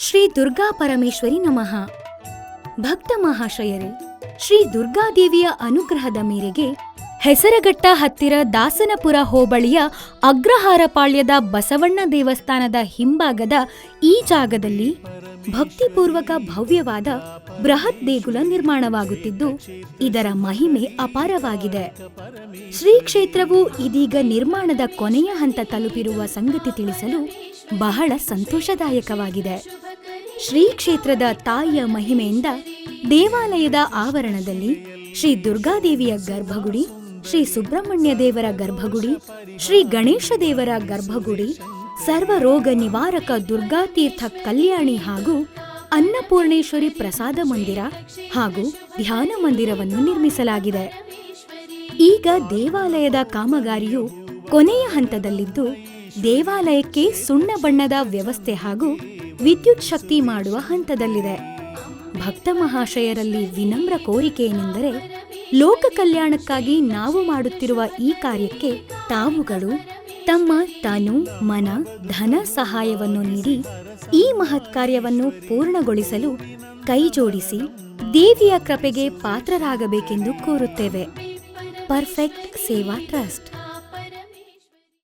ಶ್ರೀ ದುರ್ಗಾ ಪರಮೇಶ್ವರಿ ನಮಃ. ಭಕ್ತ ಮಹಾಶಯರೇ, ಶ್ರೀ ದುರ್ಗಾದೇವಿಯ ಅನುಗ್ರಹದ ಮೇರೆಗೆ ಹೆಸರಘಟ್ಟ ಹತ್ತಿರ ದಾಸನಪುರ ಹೋಬಳಿಯ ಅಗ್ರಹಾರಪಾಳ್ಯದ ಬಸವಣ್ಣ ದೇವಸ್ಥಾನದ ಹಿಂಭಾಗದ ಈ ಜಾಗದಲ್ಲಿ ಭಕ್ತಿಪೂರ್ವಕ ಭವ್ಯವಾದ ಬೃಹತ್ ದೇಗುಲ ನಿರ್ಮಾಣವಾಗುತ್ತಿದ್ದು, ಇದರ ಮಹಿಮೆ ಅಪಾರವಾಗಿದೆ. ಶ್ರೀ ಕ್ಷೇತ್ರವು ಇದೀಗ ನಿರ್ಮಾಣದ ಕೊನೆಯ ಹಂತ ತಲುಪಿರುವ ಸಂಗತಿ ತಿಳಿಸಲು ಬಹಳ ಸಂತೋಷದಾಯಕವಾಗಿದೆ. ಶ್ರೀ ಕ್ಷೇತ್ರದ ತಾಯಿಯ ಮಹಿಮೆಯಿಂದ ದೇವಾಲಯದ ಆವರಣದಲ್ಲಿ ಶ್ರೀ ದುರ್ಗಾದೇವಿಯ ಗರ್ಭಗುಡಿ, ಶ್ರೀ ಸುಬ್ರಹ್ಮಣ್ಯ ದೇವರ ಗರ್ಭಗುಡಿ, ಶ್ರೀ ಗಣೇಶ ದೇವರ ಗರ್ಭಗುಡಿ, ಸರ್ವರೋಗ ನಿವಾರಕ ದುರ್ಗಾತೀರ್ಥ ಕಲ್ಯಾಣಿ ಹಾಗೂ ಅನ್ನಪೂರ್ಣೇಶ್ವರಿ ಪ್ರಸಾದ ಮಂದಿರ ಹಾಗೂ ಧ್ಯಾನ ಮಂದಿರವನ್ನು ನಿರ್ಮಿಸಲಾಗಿದೆ. ಈಗ ದೇವಾಲಯದ ಕಾಮಗಾರಿಯು ಕೊನೆಯ ಹಂತದಲ್ಲಿದ್ದು, ದೇವಾಲಯಕ್ಕೆ ಸುಣ್ಣ ಬಣ್ಣದ ವ್ಯವಸ್ಥೆ ಹಾಗೂ ವಿದ್ಯುತ್ ಶಕ್ತಿ ಮಾಡುವ ಹಂತದಲ್ಲಿದೆ. ಭಕ್ತ ಮಹಾಶಯರಲ್ಲಿ ವಿನಮ್ರ ಕೋರಿಕೆ ಏನೆಂದರೆ, ಲೋಕ ಕಲ್ಯಾಣಕ್ಕಾಗಿ ನಾವು ಮಾಡುತ್ತಿರುವ ಈ ಕಾರ್ಯಕ್ಕೆ ತಾವುಗಳು ತಮ್ಮ ತನು ಮನ ಧನ ಸಹಾಯವನ್ನು ನೀಡಿ ಈ ಮಹತ್ ಕಾರ್ಯವನ್ನು ಪೂರ್ಣಗೊಳಿಸಲು ಕೈಜೋಡಿಸಿ ದೇವಿಯ ಕೃಪೆಗೆ ಪಾತ್ರರಾಗಬೇಕೆಂದು ಕೋರುತ್ತೇವೆ. ಪರ್ಫೆಕ್ಟ್ ಸೇವಾ ಟ್ರಸ್ಟ್.